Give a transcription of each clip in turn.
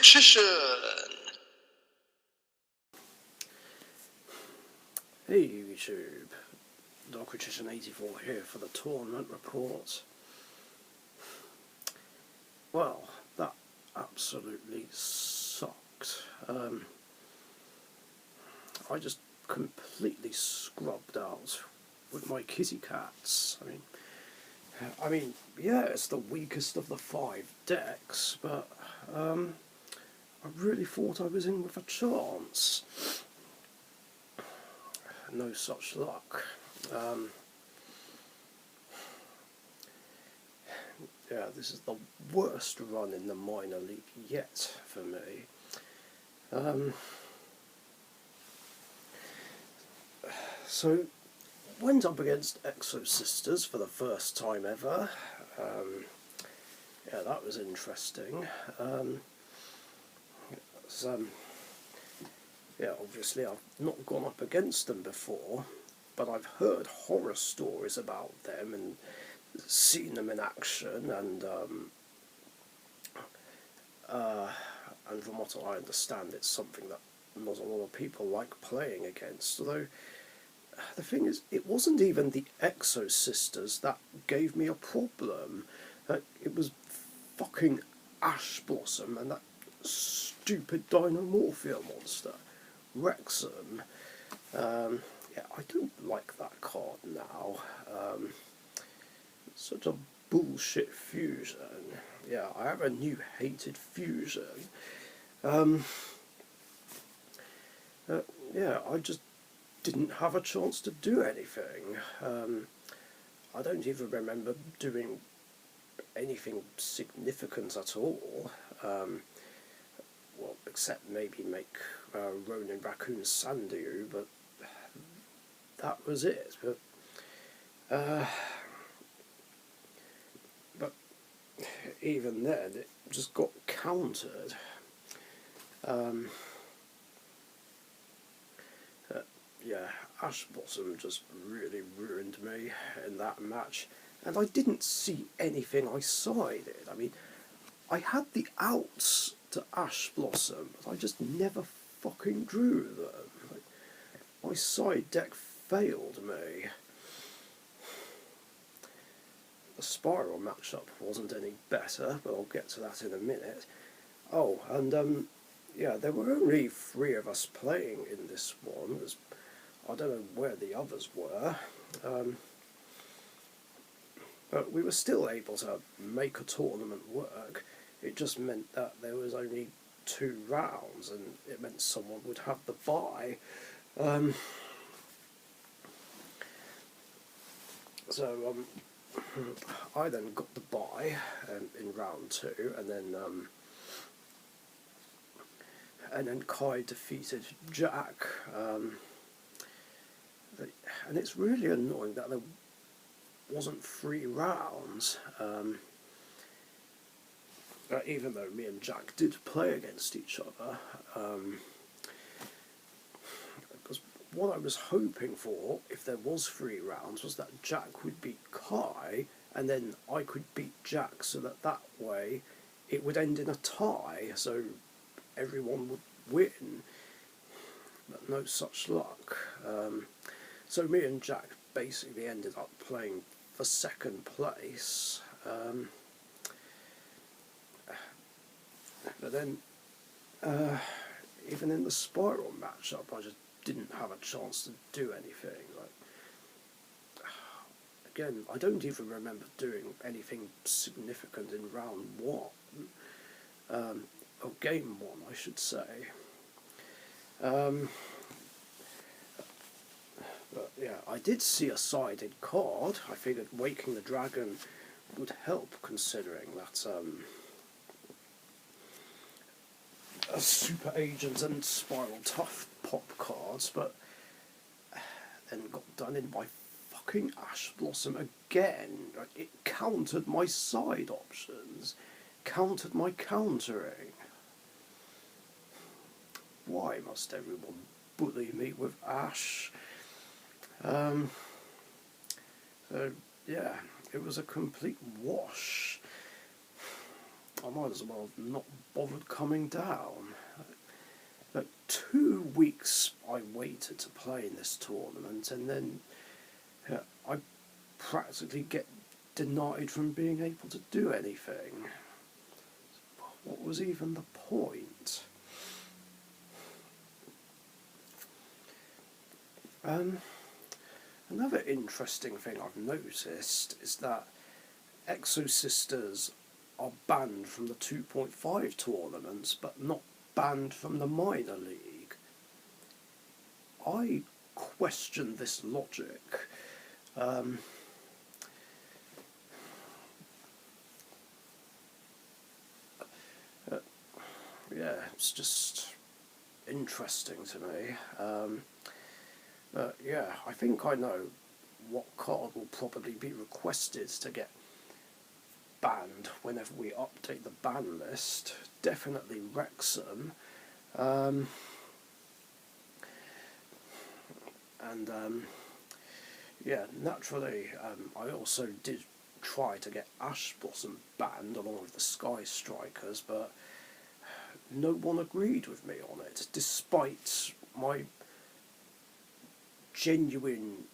Dark-Magician! Hey YouTube, Dark-Magician84 here for the tournament report. Well, that absolutely sucked. I just completely scrubbed out with my kitty cats. I mean, yeah, it's the weakest of the 5 decks, but I really thought I was in with a chance. No such luck. Yeah, this is the worst run in the minor league yet for me. So, went up against Exosisters for the first time ever. Yeah, that was interesting. Yeah, obviously I've not gone up against them before, but I've heard horror stories about them and seen them in action, and from what I understand, it's something that not a lot of people like playing against. Although the thing is, it wasn't even the Exosisters that gave me a problem. It was fucking Ash Blossom and that stupid Dynamorphia monster, Wrexham. Yeah, I don't like that card now. Such a bullshit fusion. Yeah, I have a new hated fusion. Yeah, I just didn't have a chance to do anything. I don't even remember doing anything significant at all. Well, except maybe make Ronin Raccoon Sandu, but that was it. But even then, it just got countered. Yeah, Ash Blossom just really ruined me in that match, and I didn't see anything I sided. I mean, I had the outs to Ash Blossom, but I just never fucking drew them. My side deck failed me. The SPYRAL matchup wasn't any better, but I'll get to that in a minute. Oh, and yeah, there were only 3 of us playing in this one. I don't know where the others were, but we were still able to make a tournament work. It just meant that there was only 2 rounds, and it meant someone would have the bye. So I then got the bye in round 2, and then Kai defeated Jack. And it's really annoying that there wasn't 3 rounds, even though me and Jack did play against each other. Because what I was hoping for, if there was 3 rounds, was that Jack would beat Kai, and then I could beat Jack, so that way it would end in a tie, so everyone would win. But no such luck. So me and Jack basically ended up playing for 2nd place. But then, even in the SPYRAL matchup, I just didn't have a chance to do anything. Again, I don't even remember doing anything significant in round 1. Or game 1, I should say. But yeah, I did see a sided card. I figured Waking the Dragon would help, considering that Super Agent and SPYRAL Tough pop cards, but then got done in by fucking Ash Blossom again. It countered my side options, countered my countering. Why must everyone bully me with Ash? So yeah, it was a complete wash. I might as well have not bothered coming down. Like 2 weeks I waited to play in this tournament, and then I practically get denied from being able to do anything. What was even the point? Another interesting thing I've noticed is that Exosisters are banned from the 2.5 tournaments, but not banned from the minor league. I question this logic. Yeah, it's just interesting to me. But yeah, I think I know what card will probably be requested to get banned whenever we update the ban list. Definitely Wrexham. Yeah, naturally, I also did try to get Ash Blossom banned along with the Sky Strikers, but no one agreed with me on it, despite my genuine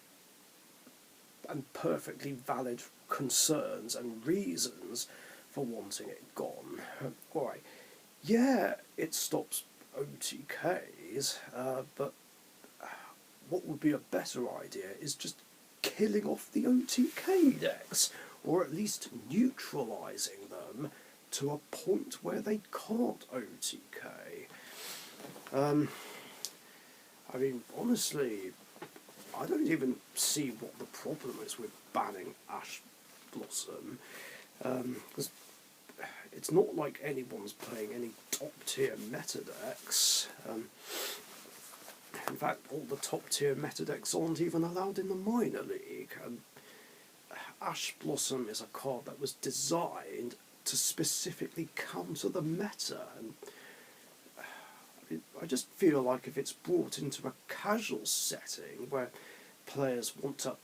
and perfectly valid concerns and reasons for wanting it gone. Alright, yeah, it stops OTKs, but what would be a better idea is just killing off the OTK decks, or at least neutralising them to a point where they can't OTK. I mean, honestly, I don't even see what the problem is with banning Ash Blossom, because it's not like anyone's playing any top-tier meta decks. In fact, all the top-tier meta decks aren't even allowed in the minor league. Ash Blossom is a card that was designed to specifically counter the meta, and I just feel like if it's brought into a casual setting where players want to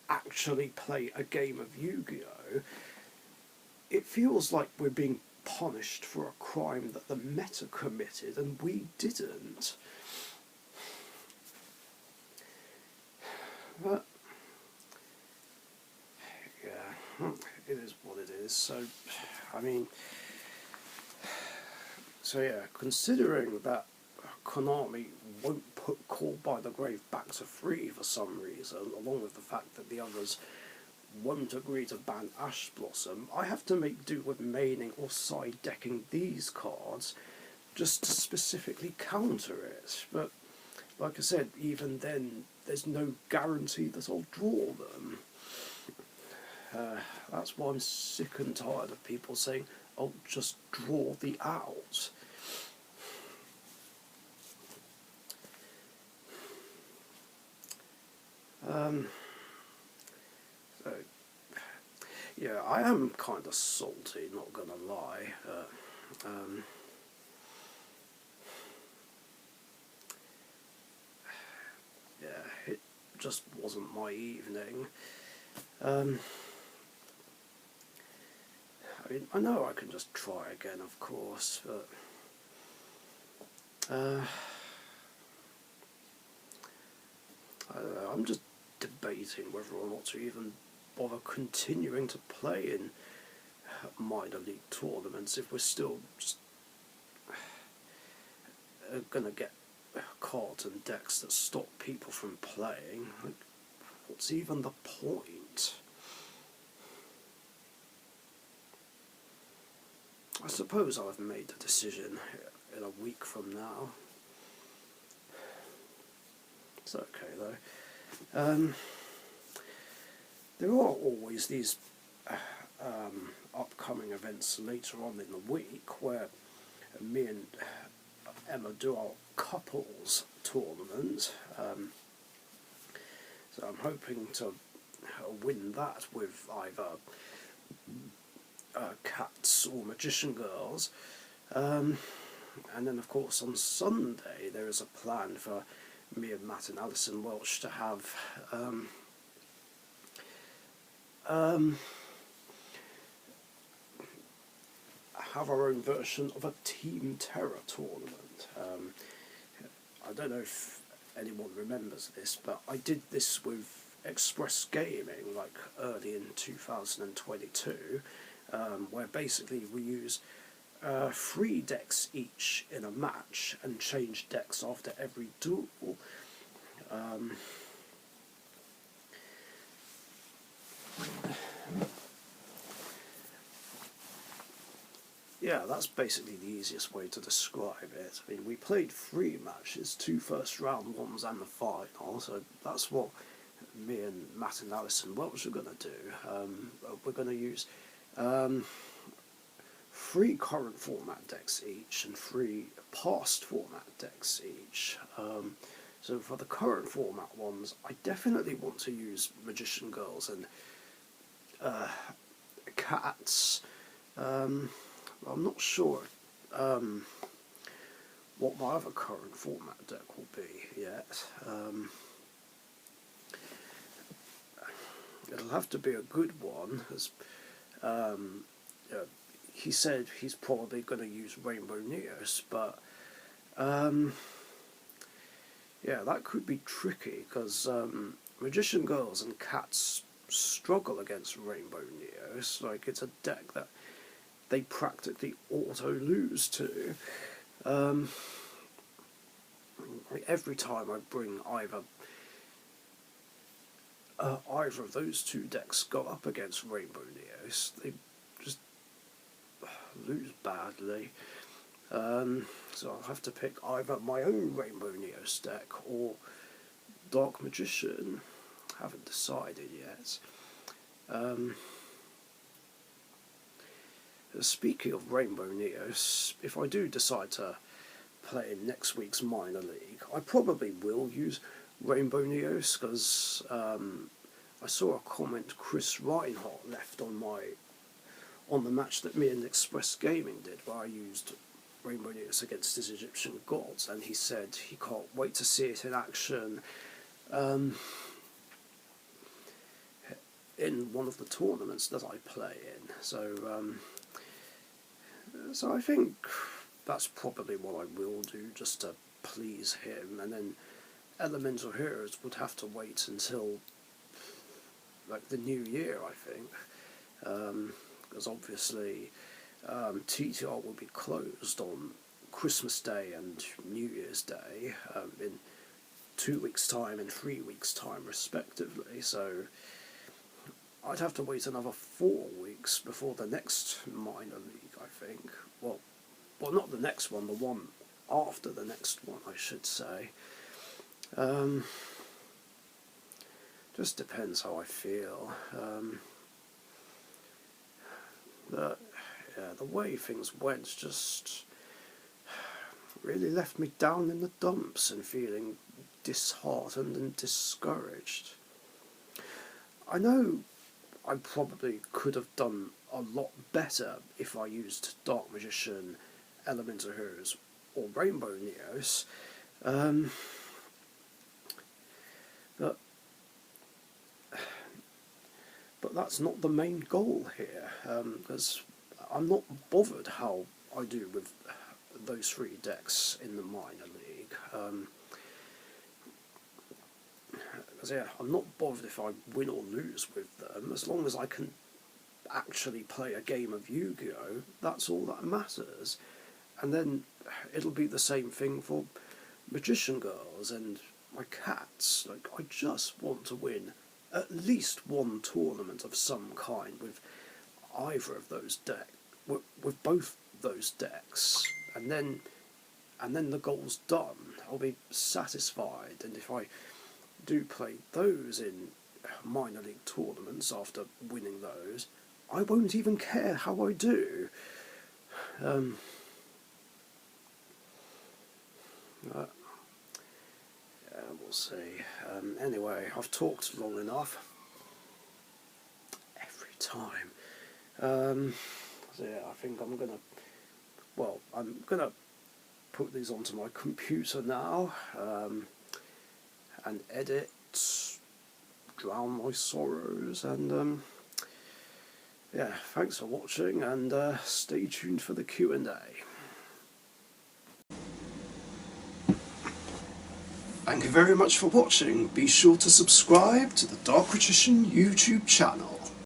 actually play a game of Yu-Gi-Oh!, it feels like we're being punished for a crime that the meta committed and we didn't. But yeah, it is what it is. So, I mean, yeah, considering that Konami won't put Call by the Grave back to free for some reason, along with the fact that the others won't agree to ban Ash Blossom, I have to make do with maining or side decking these cards just to specifically counter it. But like I said, even then, there's no guarantee that I'll draw them. That's why I'm sick and tired of people saying, "Oh, just draw the out." So, yeah, I am kind of salty, not gonna lie. Yeah, it just wasn't my evening. I mean, I know I can just try again, of course, but I don't know, I'm just debating whether or not to even bother continuing to play in minor league tournaments if we're still just going to get cards and decks that stop people from playing. Like, what's even the point? I suppose I'll have made the decision in a week from now. It's okay though. There are always these upcoming events later on in the week where me and Emma do our couples tournament. So I'm hoping to win that with either Cats or Magician Girls. And then of course on Sunday there is a plan for me and Matt and Alison Welsh to have have our own version of a Team Terror tournament. I don't know if anyone remembers this, but I did this with Express Gaming like early in 2022, where basically we use 3 decks each in a match and change decks after every duel. Yeah, that's basically the easiest way to describe it. I mean, we played 3 matches, 2 first round ones and the final, so that's what me and Matt and Alison Welch are going to do. We're going to use 3 current format decks each and 3 past format decks each. So for the current format ones, I definitely want to use Magician Girls and Cats. I'm not sure what my other current format deck will be yet. It'll have to be a good one, as he said he's probably going to use Rainbow Neos, but yeah, that could be tricky, because Magician Girls and Cats struggle against Rainbow Neos. Like, it's a deck that they practically auto-lose to. Every time I bring either of those 2 decks go up against Rainbow Neos, they just lose badly. So I'll have to pick either my own Rainbow Neos deck or Dark Magician. Haven't decided yet. Speaking of Rainbow Neos, if I do decide to play in next week's minor league, I probably will use Rainbow Neos, because I saw a comment Chris Reinhardt left on the match that me and Express Gaming did, where I used Rainbow Neos against his Egyptian gods, and he said he can't wait to see it in action in one of the tournaments that I play in. So I think that's probably what I will do, just to please him, and then Elemental Heroes would have to wait until like the new year, I think, because obviously TTR will be closed on Christmas Day and New Year's Day in 2 weeks' time and 3 weeks' time respectively, so I'd have to wait another 4 weeks before the next minor league, I think. Well, not the next one, the one after the next one, I should say. Just depends how I feel. But yeah, the way things went just really left me down in the dumps and feeling disheartened and discouraged. I know I probably could have done a lot better if I used Dark Magician, Elemental Heroes, or Rainbow Neos, but that's not the main goal here, because I'm not bothered how I do with those 3 decks in the minor league. Because yeah, I'm not bothered if I win or lose with them, as long as I can actually play a game of Yu-Gi-Oh! That's all that matters. And then it'll be the same thing for Magician Girls and my Cats. Like, I just want to win at least one tournament of some kind with either of those decks, with both those decks, and then the goal's done. I'll be satisfied, and if I do play those in minor league tournaments after winning those, I won't even care how I do. Yeah, we'll see. Anyway, I've talked long enough. Every time. So yeah, I think I'm gonna put these onto my computer now, and edit, drown my sorrows, and yeah, thanks for watching, and stay tuned for the Q&A. Thank you very much for watching. Be sure to subscribe to the Dark Magician YouTube channel.